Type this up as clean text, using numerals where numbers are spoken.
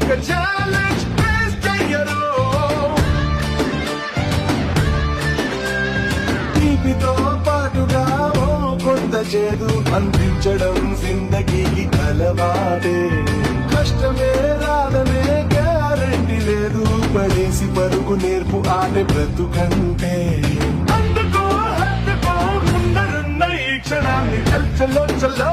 ఒక్క challenge face చెయ్యరు. తీపితో పాటుగా ఓ కొంత చేదు అందించడం జిందగీకి అలవాటే. కష్టమే రాదనే గ్యారెంటీ లేదు, పడేసి పరుగు నేర్పు ఆటే బ్రతుకంటే. అందుకో హత్తుకో ముందరున్న ఈ క్షణాన్ని చల్లో చల్లో